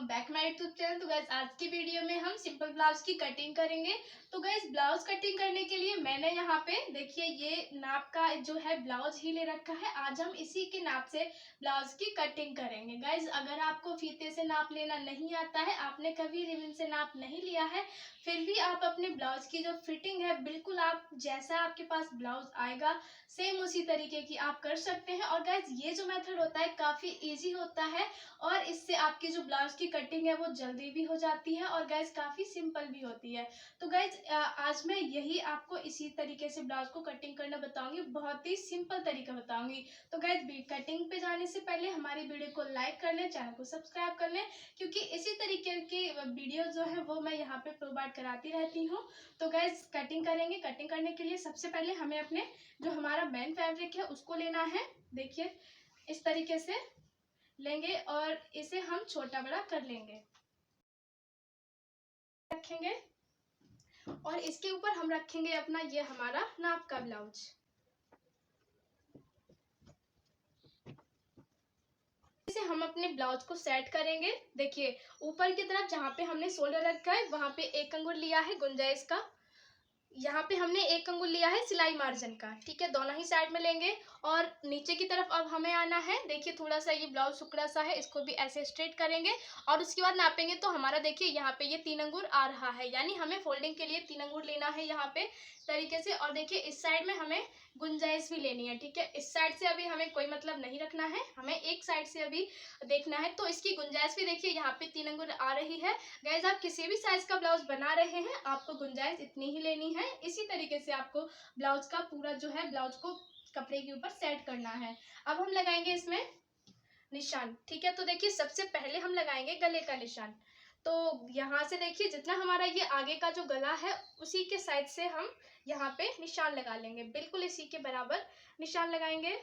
Back my YouTube channel. तो guys आज की वीडियो में हम सिंपल ब्लाउज की कटिंग करेंगे। तो गाइस ब्लाउज कटिंग करने के लिए मैंने यहाँ पे देखिए ये नाप का जो है ब्लाउज ही ले रखा है। आज हम इसी के नाप से ब्लाउज की कटिंग करेंगे। गाइस अगर आपको फीते से नाप लेना नहीं आता है, आपने कभी रिबन से नाप नहीं लिया है, फिर भी आप अपने ब्लाउज की जो फिटिंग है बिल्कुल आप जैसा आपके पास ब्लाउज आएगा सेम उसी तरीके की आप कर सकते हैं। और गाइस ये जो मेथड होता है काफी इजी होता है और इससे आपकी जो ब्लाउज की कटिंग है वो जल्दी भी हो जाती है और गाइस काफी सिंपल भी होती है। तो गाइस आज मैं यही आपको इसी तरीके से ब्लाउज को कटिंग करना बताऊंगी, बहुत ही सिंपल तरीका बताऊंगी। तो गाइस कटिंग पे जाने से पहले हमारी वीडियो को लाइक कर लें, चैनल को सब्सक्राइब कर लें, क्योंकि इसी तरीके की वीडियो जो है वो मैं यहाँ पे प्रोवाइड कराती रहती हूँ। तो गाइस कटिंग करेंगे। कटिंग करने के लिए सबसे पहले हमें अपने जो हमारा मेन फैब्रिक है उसको लेना है। देखिए इस तरीके से लेंगे और इसे हम छोटा बड़ा कर लेंगे, रखेंगे और इसके ऊपर हम रखेंगे अपना ये हमारा नाप का ब्लाउज। इसे हम अपने ब्लाउज को सेट करेंगे। देखिए ऊपर की तरफ जहाँ पे हमने शोल्डर रखा है वहां पे 1 अंगुल लिया है गुंजाइश का, यहाँ पे हमने 1 अंगुल लिया है सिलाई मार्जिन का। ठीक है, दोनों ही साइड में लेंगे और नीचे की तरफ अब हमें आना है। देखिए थोड़ा सा ये ब्लाउज टुकड़ा सा है, इसको भी ऐसे स्ट्रेट करेंगे और उसके बाद नापेंगे तो हमारा देखिए यहाँ पे ये 3 अंगुल आ रहा है, यानी हमें फोल्डिंग के लिए 3 अंगुल लेना है यहाँ पे तरीके से। और देखिए इस साइड में हमें गुंजाइश भी लेनी है। ठीक है, इस साइड से अभी हमें कोई मतलब नहीं रखना है, हमें एक साइड से अभी देखना है। तो इसकी गुंजाइश भी देखिए यहाँ पे 3 अंगुल आ रही है। गाइस आप किसी भी साइज का ब्लाउज बना रहे हैं आपको गुंजाइश इतनी ही लेनी है। इसी तरीके से आपको ब्लाउज का पूरा जो है ब्लाउज को कपड़े के ऊपर सेट करना है। अब हम लगाएंगे इसमें निशान। ठीक है, तो देखिए सबसे पहले हम लगाएंगे गले का निशान। तो यहाँ से देखिए जितना हमारा ये आगे का जो गला है उसी के साइड से हम यहाँ पे निशान लगा लेंगे, बिल्कुल इसी के बराबर निशान लगाएंगे।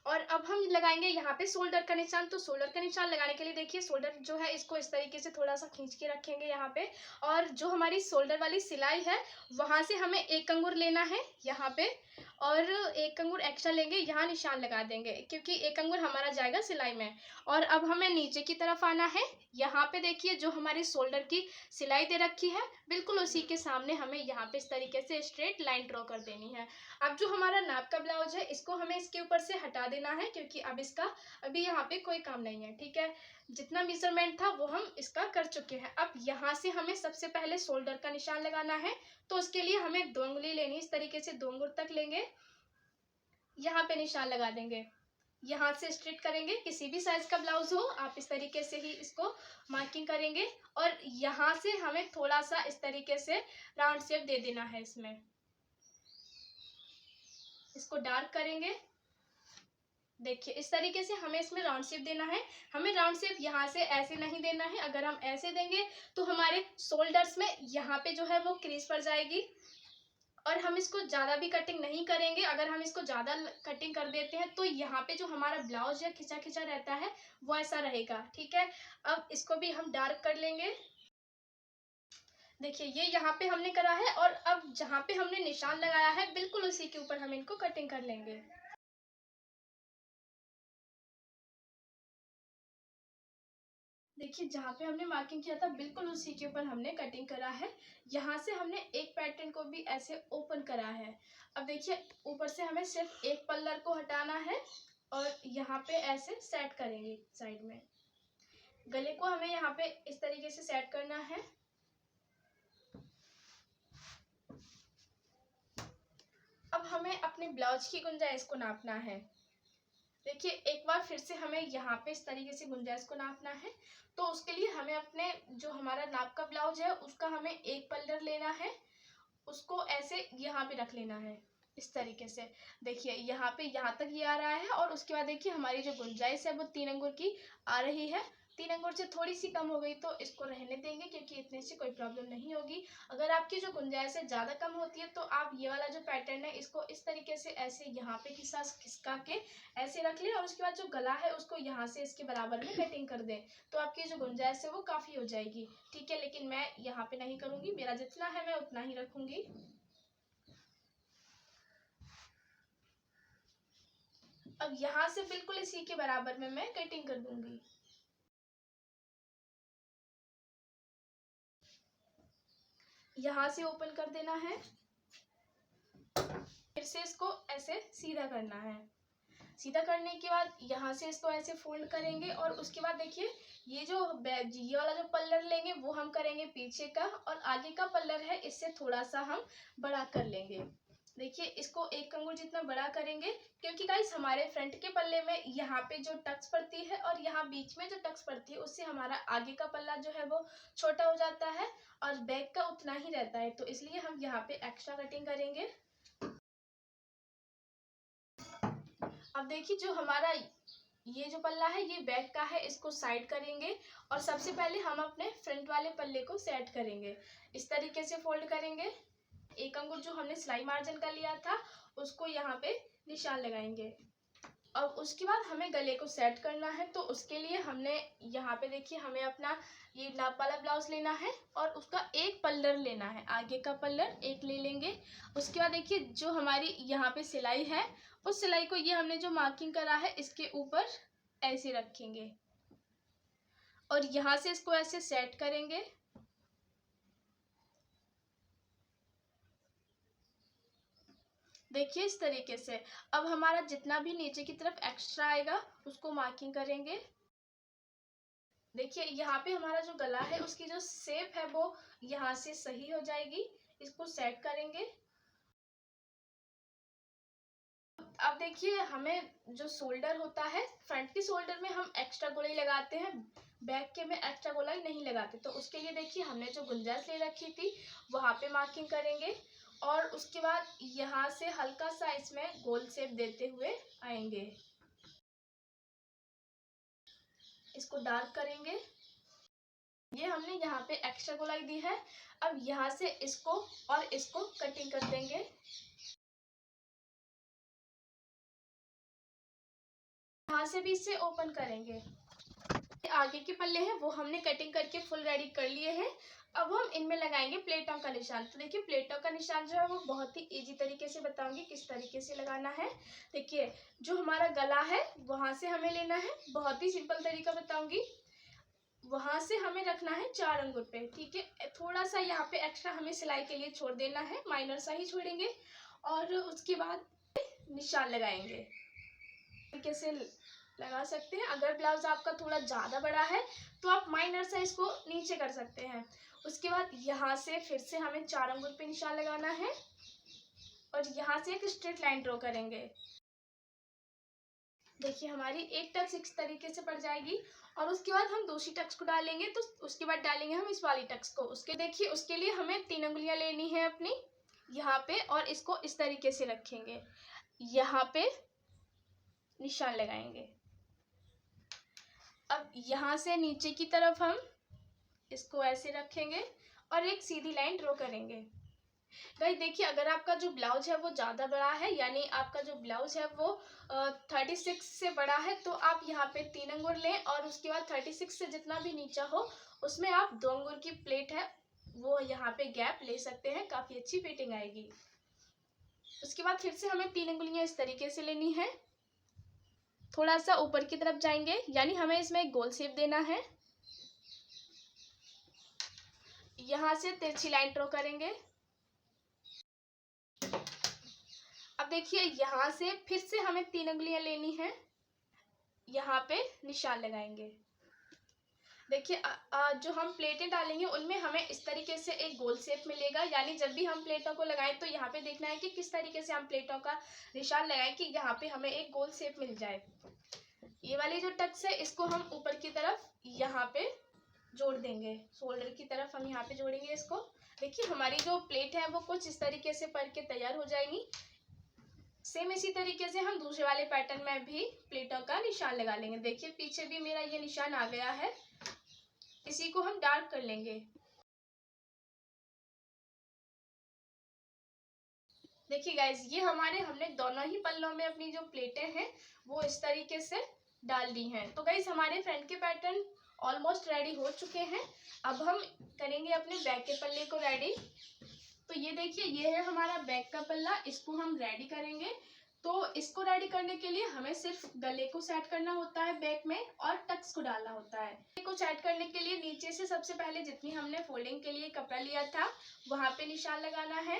और अब हम लगाएंगे यहाँ पे शोल्डर का निशान। तो शोल्डर का निशान लगाने के लिए देखिए शोल्डर जो है इसको इस तरीके से थोड़ा सा खींच के रखेंगे यहाँ पे, और जो हमारी शोल्डर वाली सिलाई है वहां से हमें 1 अंगुल लेना है यहाँ पे और 1 अंगुल एक्स्ट्रा लेंगे, यहाँ निशान लगा देंगे क्योंकि 1 अंगुल हमारा जाएगा सिलाई में। और अब हमें नीचे की तरफ आना है। यहाँ पे देखिए जो हमारी शोल्डर की सिलाई दे रखी है बिल्कुल उसी के सामने हमें यहाँ पे इस तरीके से स्ट्रेट लाइन ड्रॉ कर देनी है। अब जो हमारा नाप का ब्लाउज है इसको हमें इसके ऊपर से हटा देना है क्योंकि अब इसका अभी यहाँ पे कोई काम नहीं है। ठीक है, जितना मेजरमेंट था वो हम इसका कर चुके हैं। अब यहाँ से हमें सबसे पहले शोल्डर का निशान लगाना है। तो उसके लिए हमें 2 उंगली लेनी, इस तरीके से 2 अंगुल तक लेंगे, यहाँ पे निशान लगा देंगे, यहाँ से स्ट्रेट करेंगे। किसी भी साइज का ब्लाउज हो आप इस तरीके से ही इसको मार्किंग करेंगे और यहाँ से हमें थोड़ा सा इस तरीके से राउंड शेप दे देना है। इसको डार्क करेंगे। देखिए इस तरीके से हमें इसमें राउंड शेप देना है। हमें राउंड शेप यहाँ से ऐसे नहीं देना है, अगर हम ऐसे देंगे तो हमारे शोल्डर्स में यहाँ पे जो है वो क्रीज पड़ जाएगी और हम इसको ज़्यादा भी कटिंग नहीं करेंगे। अगर हम इसको ज़्यादा कटिंग कर देते हैं तो यहाँ पे जो हमारा ब्लाउज या खिंचा खिंचा रहता है वो ऐसा रहेगा। ठीक है, अब इसको भी हम डार्क कर लेंगे। देखिए ये यहाँ पे हमने करा है और अब जहाँ पे हमने निशान लगाया है बिल्कुल उसी के ऊपर हम इनको कटिंग कर लेंगे। देखिए जहाँ पे हमने मार्किंग किया था बिल्कुल उसी के ऊपर हमने कटिंग करा है। यहाँ से हमने एक पैटर्न को भी ऐसे ओपन करा है। अब देखिए ऊपर से हमें सिर्फ एक पल्लर को हटाना है और यहाँ पे ऐसे सेट करेंगे साइड में। गले को हमें यहाँ पे इस तरीके से सेट करना है। अब हमें अपने ब्लाउज की गुंजाइश को नापना है। देखिए एक बार फिर से हमें यहाँ पे इस तरीके से गुंजाइश को नापना है। तो उसके लिए हमें अपने जो हमारा नाप का ब्लाउज है उसका हमें एक पल्लर लेना है, उसको ऐसे यहाँ पे रख लेना है इस तरीके से। देखिए यहाँ पे यहाँ तक ये आ रहा है और उसके बाद देखिए हमारी जो गुंजाइश है वो 3 अंगुल की आ रही है। 3 अंगुल से थोड़ी सी कम हो गई तो इसको रहने देंगे क्योंकि इतने से कोई प्रॉब्लम नहीं होगी। अगर आपकी जो गुंजाइश है ज़्यादा कम होती है तो आप ये वाला जो पैटर्न है इसको इस तरीके से ऐसे यहाँ पे खिसका के ऐसे रख लें और उसके बाद जो गला है उसको यहाँ से इसके बराबर में कटिंग कर दें तो आपकी जो गुंजाइश है वो काफ़ी हो जाएगी। ठीक है, लेकिन मैं यहाँ पे नहीं करूँगी, मेरा जितना है मैं उतना ही रखूँगी। अब यहाँ से बिल्कुल इसी के बराबर में मैं कटिंग कर दूंगी। यहाँ से ओपन कर देना है, फिर से इसको ऐसे सीधा करना है। सीधा करने के बाद यहाँ से इसको ऐसे फोल्ड करेंगे और उसके बाद देखिए ये वाला जो पल्लर लेंगे वो हम करेंगे पीछे का, और आगे का पल्लर है इससे थोड़ा सा हम बड़ा कर लेंगे। देखिए इसको 1 अंगुल जितना बड़ा करेंगे, क्योंकि गाइस हमारे फ्रंट के पल्ले में यहाँ पे जो टक्स पड़ती है और यहाँ बीच में जो टक्स पड़ती है उससे हमारा आगे का पल्ला जो है वो छोटा हो जाता है और बैक का उतना ही रहता है, तो इसलिए हम यहाँ पे एक्स्ट्रा कटिंग करेंगे। अब देखिए जो हमारा ये जो पल्ला है ये बैक का है, इसको साइड करेंगे और सबसे पहले हम अपने फ्रंट वाले पल्ले को सेट करेंगे। इस तरीके से फोल्ड करेंगे। 1 अंगुल जो हमने सिलाई मार्जिन का लिया था उसको यहाँ पे निशान लगाएंगे। अब उसके बाद हमें गले को सेट करना है, तो उसके लिए हमने यहाँ पे देखिए हमें अपना ये नाप वाला ब्लाउज लेना है और उसका एक पल्लर लेना है, आगे का पल्लर एक ले लेंगे। उसके बाद देखिए जो हमारी यहाँ पे सिलाई है उस सिलाई को ये हमने जो मार्किंग करा है इसके ऊपर ऐसे रखेंगे और यहाँ से इसको ऐसे सेट करेंगे। देखिए इस तरीके से। अब हमारा जितना भी नीचे की तरफ एक्स्ट्रा आएगा उसको मार्किंग करेंगे। देखिए यहाँ पे हमारा जो गला है उसकी जो शेप है वो यहाँ से सही हो जाएगी, इसको सेट करेंगे। अब देखिए हमें जो शोल्डर होता है, फ्रंट की शोल्डर में हम एक्स्ट्रा गोलाई लगाते हैं, बैक के में एक्स्ट्रा गोलाई नहीं लगाते, तो उसके लिए देखिए हमने जो गुंजाइश ले रखी थी वहाँ पे मार्किंग करेंगे और उसके बाद यहाँ से हल्का सा इसमें गोल शेप देते हुए आएंगे। इसको डार्क करेंगे। ये हमने यहाँ पे एक्स्ट्रा गोलाई दी है। अब यहाँ से इसको और इसको कटिंग कर देंगे। यहाँ से भी इसे ओपन करेंगे। आगे के पल्ले हैं वो हमने कटिंग करके फुल रेडी कर लिए हैं। अब हम इनमें लगाएंगे प्लेटों का निशान। तो देखिए प्लेटों का निशान जो है वो बहुत ही इजी तरीके से बताऊंगी किस तरीके से लगाना है। देखिए जो हमारा गला है वहां से हमें लेना है, बहुत ही सिंपल तरीका बताऊंगी। वहां से हमें रखना है 4 अंगुल पे, ठीक है। थोड़ा सा यहाँ पे एक्स्ट्रा हमें सिलाई के लिए छोड़ देना है, माइनर सा ही छोड़ेंगे और उसके बाद निशान लगाएंगे। तरीके से लगा सकते हैं। अगर ब्लाउज आपका थोड़ा ज़्यादा बड़ा है तो आप माइनर सा इसको नीचे कर सकते हैं। उसके बाद यहाँ से फिर से हमें 4 अंगुल पे निशान लगाना है और यहाँ से एक स्ट्रेट लाइन ड्रॉ करेंगे। देखिए हमारी एक टक्स इस तरीके से पड़ जाएगी और उसके बाद हम दूसरी टक्स को डालेंगे, तो उसके बाद डालेंगे हम इस वाली टक्स को। उसके देखिए उसके लिए हमें 3 अंगुलियां लेनी है अपनी यहाँ पे और इसको इस तरीके से रखेंगे, यहाँ पे निशान लगाएंगे। अब यहाँ से नीचे की तरफ हम इसको ऐसे रखेंगे और एक सीधी लाइन ड्रॉ करेंगे। गाइस देखिए अगर आपका जो ब्लाउज है वो ज़्यादा बड़ा है, यानी आपका जो ब्लाउज है वो 36 से बड़ा है, तो आप यहाँ पे 3 अंगुल लें और उसके बाद 36 से जितना भी नीचा हो उसमें आप 2 अंगुल की प्लेट है वो यहाँ पे गैप ले सकते हैं, काफ़ी अच्छी फिटिंग आएगी। उसके बाद फिर से हमें 3 अंगुलियाँ इस तरीके से लेनी है, थोड़ा सा ऊपर की तरफ जाएंगे, यानी हमें इसमें एक गोल शेप देना है। यहाँ से तिरछी लाइन ड्रॉ करेंगे। अब देखिए यहाँ से फिर से हमें 3 अंगुलियां लेनी है, यहाँ पे निशान लगाएंगे। देखिए जो हम प्लेटें डालेंगे उनमें हमें इस तरीके से एक गोल शेप मिलेगा, यानी जब भी हम प्लेटों को लगाएं तो यहाँ पे देखना है कि किस तरीके से हम प्लेटों का निशान लगाएं कि यहाँ पे हमें एक गोल शेप मिल जाए। ये वाली जो टक्स है इसको हम ऊपर की तरफ यहाँ पे जोड़ देंगे, शोल्डर की तरफ हम यहाँ पे जोड़ेंगे इसको। देखिए हमारी जो प्लेट है वो कुछ इस तरीके से पड़ के तैयार हो जाएगी। सेम इसी तरीके से हम दूसरे वाले पैटर्न में भी प्लेटों का निशान लगा लेंगे। देखिए पीछे भी मेरा ये निशान आ गया है, इसी को हम डार्क कर लेंगे। देखिए गाइज ये हमने दोनों ही पल्लों में अपनी जो प्लेटें हैं वो इस तरीके से डाल दी हैं। तो गाइज हमारे फ्रंट के पैटर्न ऑलमोस्ट रेडी हो चुके हैं। अब हम करेंगे अपने बैक के पल्ले को रेडी। तो ये देखिए ये है हमारा बैक का पल्ला, इसको हम रेडी करेंगे। तो इसको रेडी करने के लिए हमें सिर्फ गले को सेट करना होता है बैक में और टक्स को डालना होता है। गले को सेट करने के लिए नीचे से सबसे पहले जितनी हमने फोल्डिंग के लिए कपड़ा लिया था वहां पे निशान लगाना है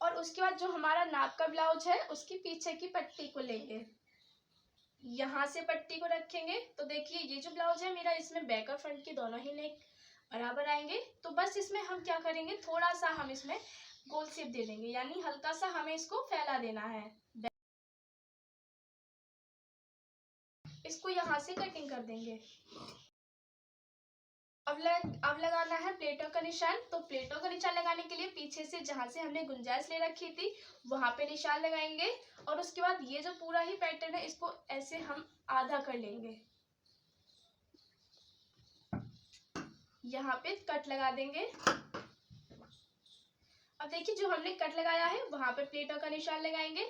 और उसके बाद जो हमारा नाप का ब्लाउज है उसकी पीछे की पट्टी को लेंगे, यहाँ से पट्टी को रखेंगे। तो देखिए ये जो ब्लाउज है मेरा, इसमें बैक और फ्रंट की दोनों ही नेक बराबर आएंगे। तो बस इसमें हम क्या करेंगे, थोड़ा सा हम इसमें गोल शेप दे देंगे, यानी हल्का सा हमें इसको फैला देना है। इसको यहाँ से कटिंग कर देंगे। अब लगाना है प्लेटों का निशान। तो प्लेटों का निशान लगाने के लिए पीछे से जहां से हमने गुंजाइश ले रखी थी वहां पे निशान लगाएंगे और उसके बाद ये जो पूरा ही पैटर्न है इसको ऐसे हम आधा कर लेंगे, यहाँ पे कट लगा देंगे। अब देखिए जो हमने कट लगाया है वहां पे प्लेटों का निशान लगाएंगे।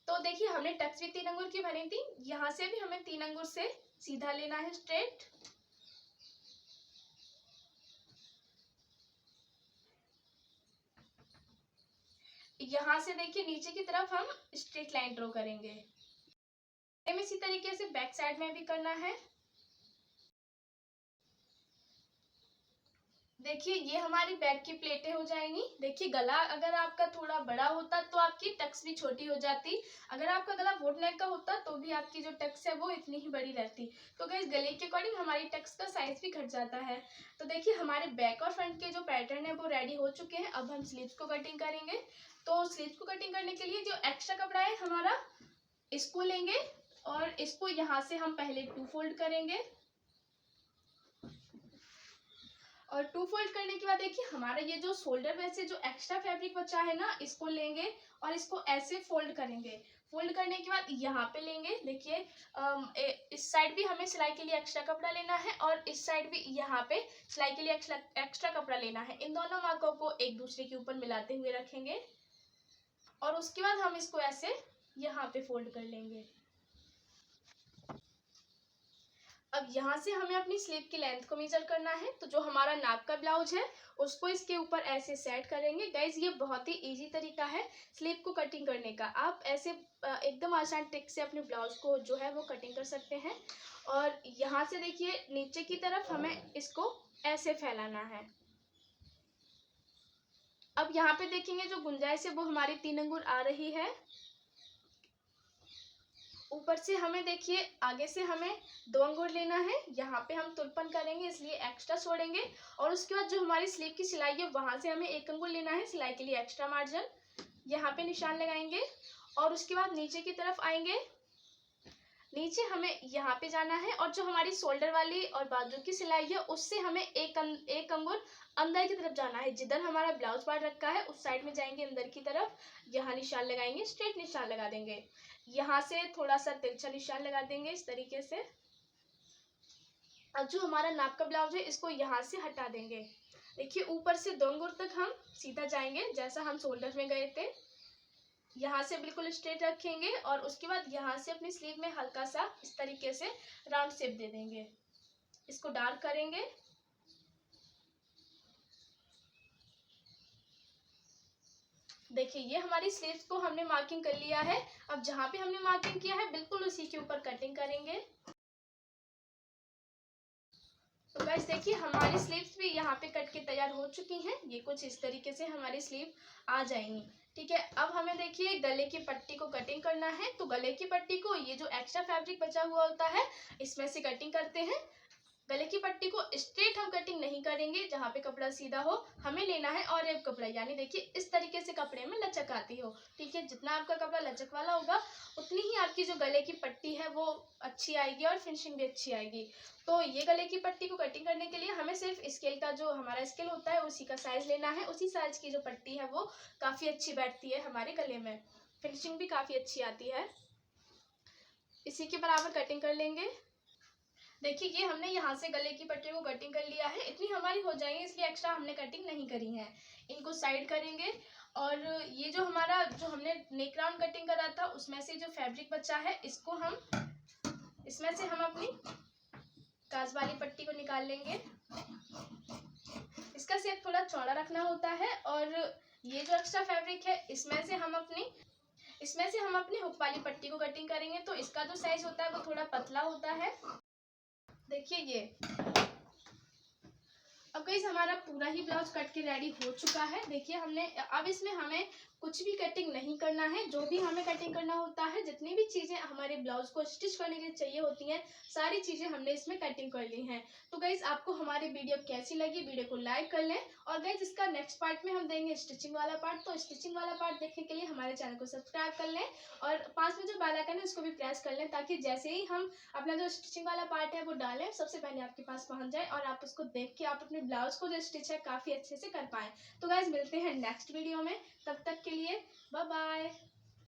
तो देखिए हमने टक्स भी 3 अंगुर की भरी थी, यहाँ से भी हमें 3 अंगुर से सीधा लेना है स्ट्रेट। यहाँ से देखिए नीचे की तरफ हम स्ट्रेट लाइन ड्रॉ करेंगे। इसी तरीके से बैक साइड में भी करना है। देखिए ये हमारी बैक की प्लेटें हो जाएंगी। देखिए गला अगर आपका थोड़ा बड़ा होता तो आपकी टक्स भी छोटी हो जाती, अगर आपका गला बोट नेक का होता तो भी आपकी जो टक्स है वो इतनी ही बड़ी रहती। तो गाइस गले के अकॉर्डिंग हमारी टक्स का साइज भी घट जाता है। तो देखिए हमारे बैक और फ्रंट के जो पैटर्न है वो रेडी हो चुके हैं। अब हम स्लीव्स को कटिंग करेंगे। तो स्लीव्स को कटिंग करने के लिए जो एक्स्ट्रा कपड़ा है हमारा, इसको लेंगे और इसको यहाँ से हम पहले 2 फोल्ड करेंगे और 2 फोल्ड करने के बाद देखिए हमारा ये जो शोल्डर में से जो एक्स्ट्रा फैब्रिक बचा है ना, इसको लेंगे और इसको ऐसे फोल्ड करेंगे। फोल्ड करने के बाद यहाँ पे लेंगे। देखिए इस साइड भी हमें सिलाई के लिए एक्स्ट्रा कपड़ा लेना है और इस साइड भी यहाँ पे सिलाई के लिए एक्स्ट्रा कपड़ा लेना है। इन दोनों मार्कों को एक दूसरे के ऊपर मिलाते हुए रखेंगे और उसके बाद हम इसको ऐसे यहाँ पे फोल्ड कर लेंगे। अब यहाँ से हमें अपनी स्लीव की लेंथ को मेजर करना है। तो जो हमारा नाप का ब्लाउज है उसको इसके ऊपर ऐसे सेट करेंगे। गाइज ये बहुत ही इजी तरीका है स्लीव को कटिंग करने का। आप ऐसे एकदम आसान ट्रिक से अपने ब्लाउज को जो है वो कटिंग कर सकते हैं। और यहाँ से देखिए नीचे की तरफ हमें इसको ऐसे फैलाना है। अब यहाँ पे देखेंगे जो गुंजाइश है वो हमारी 3 अंगुर आ रही है। ऊपर से हमें देखिए आगे से हमें 2 अंगुर लेना है, यहाँ पे हम तुलपन करेंगे इसलिए एक्स्ट्रा छोड़ेंगे। और उसके बाद जो हमारी स्लीव की सिलाई है वहां से हमें 1 अंगुर लेना है सिलाई के लिए एक्स्ट्रा मार्जिन, यहाँ पे निशान लगाएंगे और उसके बाद नीचे की तरफ आएंगे। नीचे हमें यहाँ पे जाना है और जो हमारी शोल्डर वाली और बाजू की सिलाई है उससे हमें एक अंगुर अंदर की तरफ जाना है। जिधर हमारा ब्लाउज पार्ट रखा है उस साइड में जाएंगे अंदर की तरफ, यहाँ निशान लगाएंगे, स्ट्रेट निशान लगा देंगे। यहाँ से थोड़ा सा तिरछा निशान लगा देंगे इस तरीके से। अब जो हमारा नाप का ब्लाउज है इसको यहाँ से हटा देंगे। देखिए ऊपर से 2 अंगुर तक हम सीधा जाएंगे जैसा हम शोल्डर में गए थे। यहाँ से बिल्कुल स्ट्रेट रखेंगे और उसके बाद यहाँ से अपनी स्लीव में हल्का सा इस तरीके से राउंड शेप दे देंगे। इसको डार्क करेंगे। देखिए ये हमारी स्लीव्स को हमने मार्किंग कर लिया है। अब जहाँ पे हमने मार्किंग किया है बिल्कुल उसी के ऊपर कटिंग करेंगे। तो गाइस देखिए हमारी स्लीव्स भी यहाँ पे कट के तैयार हो चुकी हैं। ये कुछ इस तरीके से हमारी स्लीव आ जाएंगी। ठीक है, अब हमें देखिए गले की पट्टी को कटिंग करना है। तो गले की पट्टी को ये जो एक्स्ट्रा फैब्रिक बचा हुआ होता है इसमें से कटिंग करते हैं। गले की पट्टी को स्ट्रेट हम कटिंग नहीं करेंगे जहाँ पे कपड़ा सीधा हो, हमें लेना है और एक कपड़ा, यानी देखिए इस तरीके से कपड़े में लचक आती हो। ठीक है, जितना आपका कपड़ा लचक वाला होगा उतनी ही आपकी जो गले की पट्टी है वो अच्छी आएगी और फिनिशिंग भी अच्छी आएगी। तो ये गले की पट्टी को कटिंग करने के लिए हमें सिर्फ स्केल का जो हमारा स्केल होता है उसी का साइज लेना है। उसी साइज की जो पट्टी है वो काफ़ी अच्छी बैठती है हमारे गले में, फिनिशिंग भी काफ़ी अच्छी आती है। इसी के बराबर कटिंग कर लेंगे। देखिए ये हमने यहाँ से गले की पट्टी को कटिंग कर लिया है। इतनी हमारी हो जाएगी इसलिए एक्स्ट्रा हमने कटिंग नहीं करी है। इनको साइड करेंगे और ये जो हमारा जो हमने नेक राउंड कटिंग करा था उसमें से जो फैब्रिक बचा है इसको हम इसमें से हम अपनी काज वाली पट्टी को निकाल लेंगे। इसका शेप थोड़ा चौड़ा रखना होता है और ये जो एक्स्ट्रा फैब्रिक है इसमें से हम अपनी इसमें से हम अपनी हुक वाली पट्टी को कटिंग करेंगे। तो इसका जो साइज होता है वो थोड़ा पतला होता है। देखिए ये। अब गाइस हमारा पूरा ही ब्लाउज कट के रेडी हो चुका है। देखिए हमने, अब इसमें हमें कुछ भी कटिंग नहीं करना है। जो भी हमें कटिंग करना होता है, जितनी भी चीजें हमारे ब्लाउज को स्टिच करने के लिए चाहिए होती हैं, सारी चीजें हमने इसमें कटिंग कर ली हैं। तो गाइस आपको हमारी वीडियो कैसी लगी, वीडियो को लाइक कर लें। और गाइस इसका नेक्स्ट पार्ट में हम देंगे स्टिचिंग वाला पार्ट। तो स्टिचिंग वाला पार्ट देखने के लिए हमारे चैनल को सब्सक्राइब कर लें और पास में जो बेल आइकन है उसको भी प्रेस कर लें, ताकि जैसे ही हम अपना जो स्टिचिंग वाला पार्ट है वो डालें, सबसे पहले आपके पास पहुंच जाए और आप उसको देख के आप अपने ब्लाउज को जो स्टिच है काफी अच्छे से कर पाए। तो गाइस मिलते हैं नेक्स्ट वीडियो में, तब तक के लिए बाय बाय।